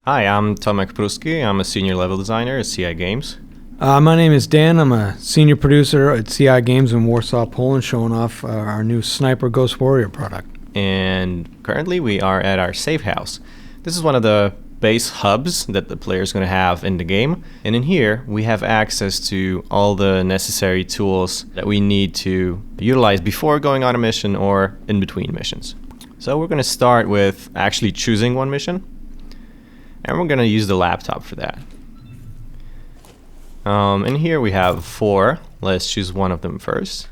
Hi, I'm Tomek Pruski. I'm a senior level designer at CI Games. My name is Dan. I'm a senior producer at CI Games in Warsaw, Poland, showing off our new Sniper Ghost Warrior product. And currently we are at our safe house. This is one of the base hubs that the player is going to have in the game. And in here we have access to all the necessary tools that we need to utilize before going on a mission or in between missions. So we're going to start with actually choosing one mission. And we're going to use the laptop for that. In here we have 4. Let's choose one of them first.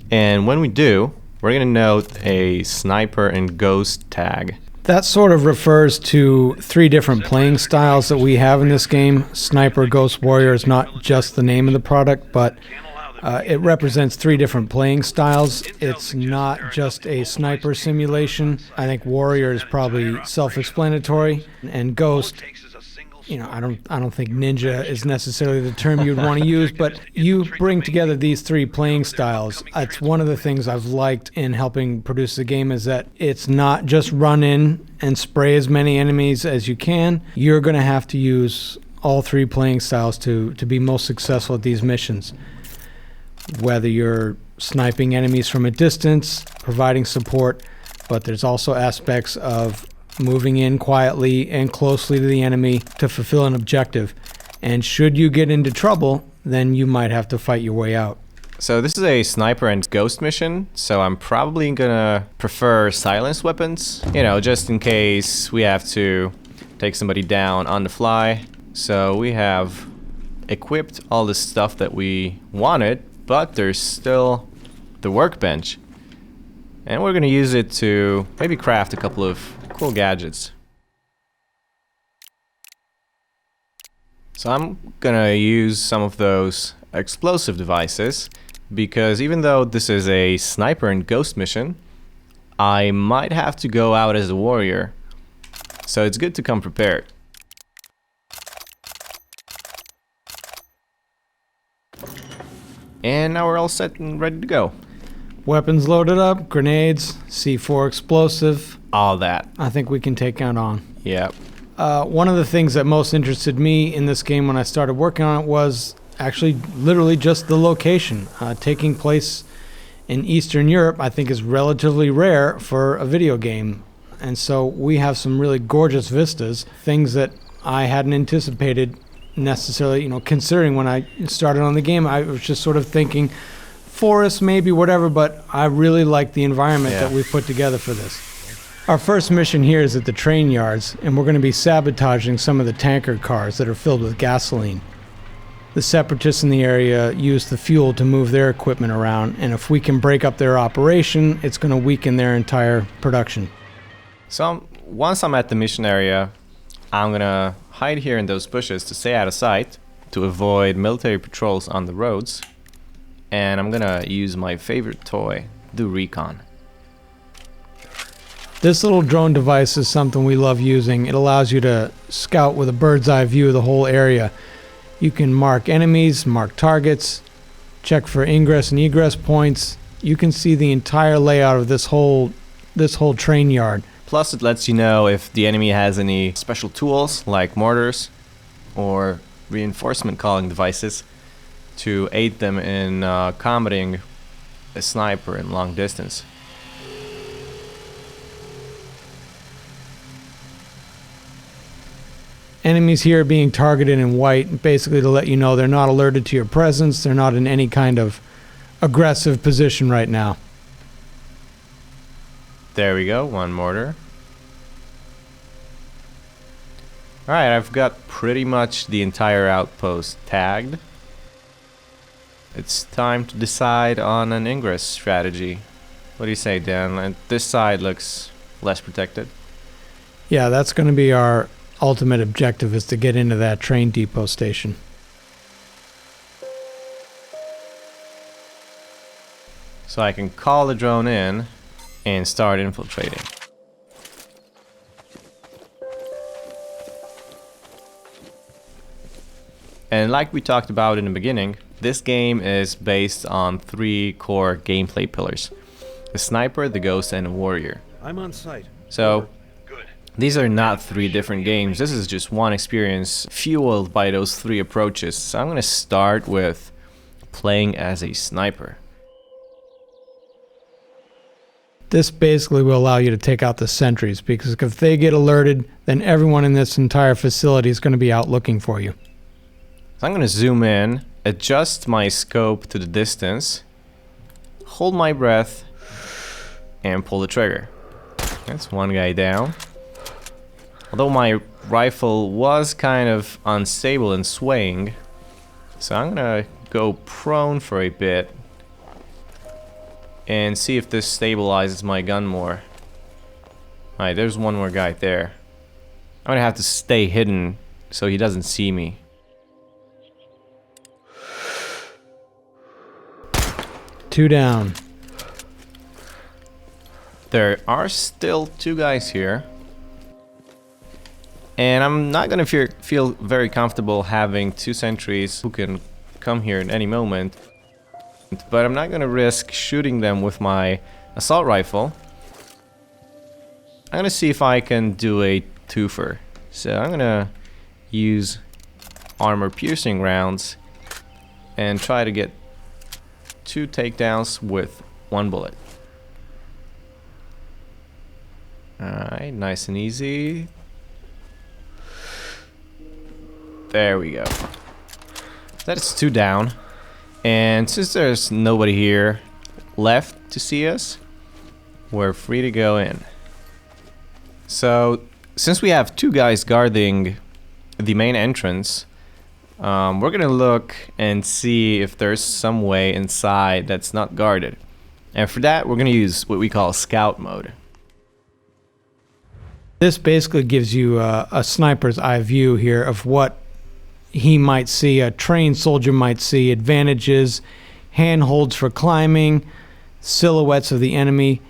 And when we do, we're going to note a sniper and ghost tag. That sort of refers to 3 different playing styles that we have in this game. Sniper Ghost Warrior is not just the name of the product, but it represents 3 different playing styles. It's not just a sniper simulation. I think Warrior is probably self-explanatory, and Ghost, I don't think ninja is necessarily the term you'd want to use, but you bring together these 3 playing styles. It's one of the things I've liked in helping produce the game, is that it's not just run in and spray as many enemies as you can. You're going to have to use all 3 playing styles to be most successful at these missions. Whether you're sniping enemies from a distance, providing support, but there's also aspects of moving in quietly and closely to the enemy to fulfill an objective. And should you get into trouble, then you might have to fight your way out. So this is a sniper and ghost mission, so I'm probably gonna prefer silenced weapons, just in case we have to take somebody down on the fly. So we have equipped all the stuff that we wanted, but there's still the workbench. And we're gonna use it to maybe craft a couple of cool gadgets. So I'm gonna use some of those explosive devices, because even though this is a sniper and ghost mission, I might have to go out as a warrior. So it's good to come prepared. And now we're all set and ready to go. Weapons loaded up, grenades, C4 explosive. All that. I think we can take it on. Yep. One of the things that most interested me in this game when I started working on it was actually literally just the location. Taking place in Eastern Europe, I think, is relatively rare for a video game. And so we have some really gorgeous vistas, things that I hadn't anticipated necessarily, considering when I started on the game. I was just sort of thinking forest, maybe, whatever, but I really like the environment that we put together for this. Our first mission here is at the train yards, and we're going to be sabotaging some of the tanker cars that are filled with gasoline. The separatists in the area use the fuel to move their equipment around, and if we can break up their operation, it's going to weaken their entire production. So once I'm at the mission area, I'm gonna hide here in those bushes to stay out of sight, to avoid military patrols on the roads. And I'm gonna use my favorite toy, do recon. This little drone device is something we love using. It allows you to scout with a bird's eye view of the whole area. You can mark enemies, mark targets, check for ingress and egress points. You can see the entire layout of this whole train yard. Plus it lets you know if the enemy has any special tools like mortars or reinforcement calling devices to aid them in combating a sniper in long distance. Enemies here are being targeted in white, basically to let you know they're not alerted to your presence, they're not in any kind of aggressive position right now. There we go, 1 mortar. Alright, I've got pretty much the entire outpost tagged. It's time to decide on an ingress strategy. What do you say, Dan? This side looks less protected. Yeah, that's going to be our ultimate objective, is to get into that train depot station. So I can call the drone in and start infiltrating. And like we talked about in the beginning, this game is based on 3 core gameplay pillars: the sniper, the ghost, and the warrior. I'm on site. So These are not 3 different games. This is just one experience fueled by those 3 approaches. So I'm gonna start with playing as a sniper. This basically will allow you to take out the sentries, because if they get alerted, then everyone in this entire facility is going to be out looking for you. So I'm gonna zoom in, adjust my scope to the distance, hold my breath, and pull the trigger. That's one guy down. Although my rifle was kind of unstable and swaying, so I'm gonna go prone for a bit and see if this stabilizes my gun more. Alright, there's one more guy there. I'm gonna have to stay hidden so he doesn't see me. Two down. There are still 2 guys here. And I'm not gonna feel very comfortable having 2 sentries who can come here at any moment. But I'm not gonna risk shooting them with my assault rifle. I'm gonna see if I can do a twofer. So I'm gonna use armor piercing rounds and try to get 2 takedowns with 1 bullet. Alright, nice and easy. There we go. That's 2 down. And since there's nobody here left to see us, we're free to go in. So, since we have 2 guys guarding the main entrance, we're gonna look and see if there's some way inside that's not guarded. And for that, we're gonna use what we call scout mode. This basically gives you a sniper's eye view here of what he might see, a trained soldier might see, advantages, handholds for climbing, silhouettes of the enemy.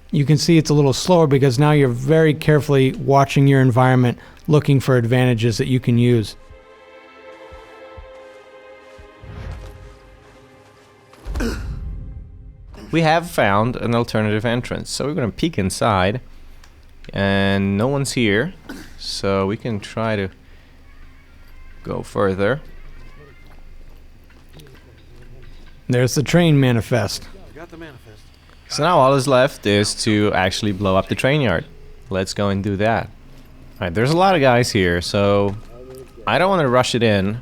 You can see it's a little slower because now you're very carefully watching your environment, looking for advantages that you can use. We have found an alternative entrance, so we're gonna peek inside, and no one's here, so we can try to go further. There's the train manifest. So now all that's left is to actually blow up the train yard. Let's go and do that. Alright, there's a lot of guys here, so I don't want to rush it in.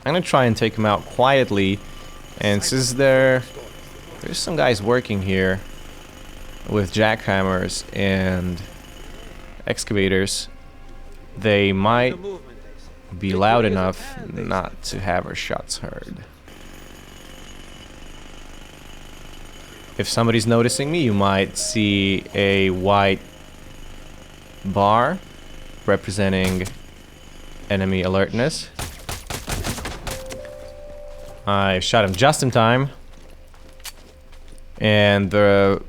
I'm gonna try and take them out quietly, and since there's some guys working here with jackhammers and excavators, they might be loud enough not to have our shots heard. If somebody's noticing me, you might see a white bar representing enemy alertness. I shot him just in time, and the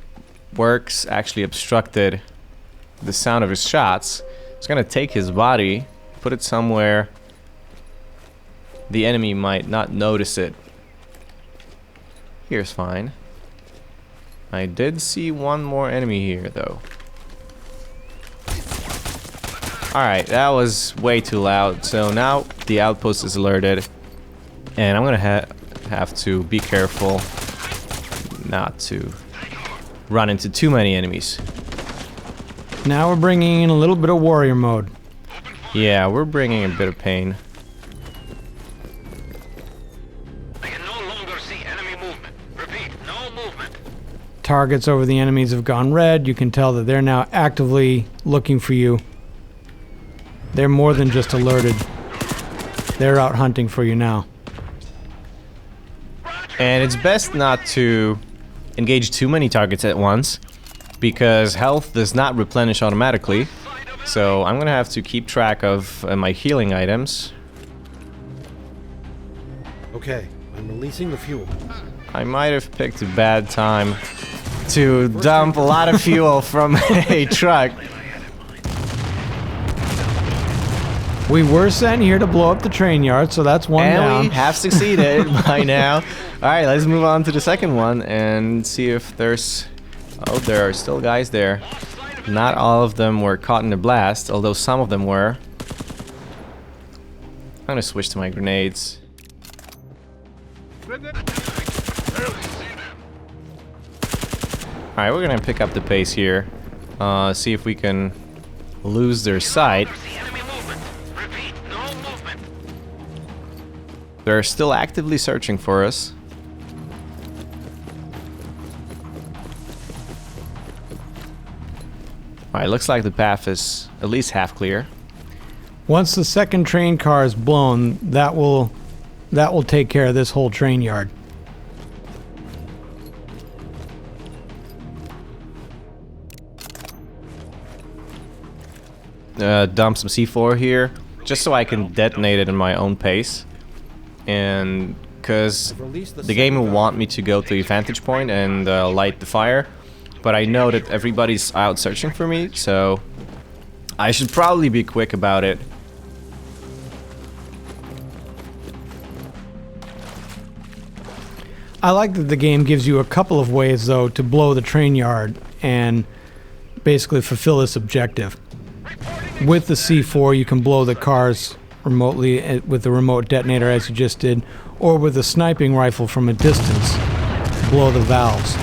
works actually obstructed the sound of his shots. It's gonna take his body, put it somewhere the enemy might not notice it. Here's fine. I did see one more enemy here though. Alright, that was way too loud. So now the outpost is alerted, and I'm gonna have to be careful not to run into too many enemies. Now we're bringing in a little bit of warrior mode. Yeah, we're bringing a bit of pain. I can no longer see enemy movement. Repeat, no movement. Targets over the enemies have gone red. You can tell that they're now actively looking for you. They're more than just alerted. They're out hunting for you now. And it's best not to engage too many targets at once, because health does not replenish automatically. So I'm gonna have to keep track of my healing items. Okay, I'm releasing the fuel. I might have picked a bad time to dump a lot of fuel from a truck. We were sent here to blow up the train yard, so that's one down. And we have succeeded by now. Alright, let's move on to the second one and see if there's... Oh, there are still guys there. Not all of them were caught in the blast, although some of them were. I'm gonna switch to my grenades. Alright, we're gonna pick up the pace here. See if we can lose their sight. They're still actively searching for us. Alright, looks like the path is at least half clear. Once the second train car is blown, that will take care of this whole train yard. Dump some C4 here, just so I can detonate it in my own pace. And because the game will want me to go to a vantage point and light the fire, but I know that everybody's out searching for me, so I should probably be quick about it. I like that the game gives you a couple of ways, though, to blow the train yard and basically fulfill this objective. With the C4, you can blow the cars remotely with the remote detonator, as you just did, or with a sniping rifle from a distance, blow the valves.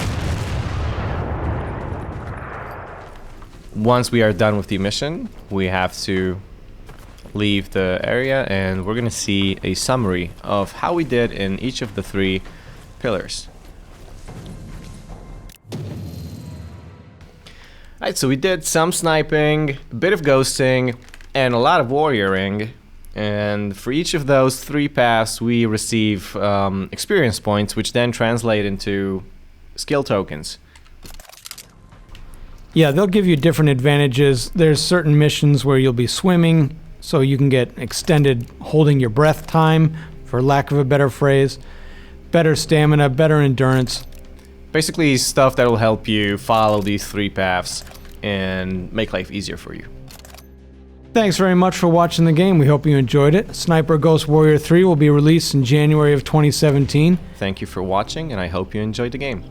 Once we are done with the mission, we have to leave the area, and we're gonna see a summary of how we did in each of the 3 pillars. Alright, so we did some sniping, a bit of ghosting, and a lot of warrioring. And for each of those 3 paths, we receive experience points, which then translate into skill tokens. Yeah, they'll give you different advantages. There's certain missions where you'll be swimming, so you can get extended holding your breath time, for lack of a better phrase. Better stamina, better endurance. Basically stuff that will help you follow these 3 paths and make life easier for you. Thanks very much for watching the game. We hope you enjoyed it. Sniper Ghost Warrior 3 will be released in January of 2017. Thank you for watching, and I hope you enjoyed the game.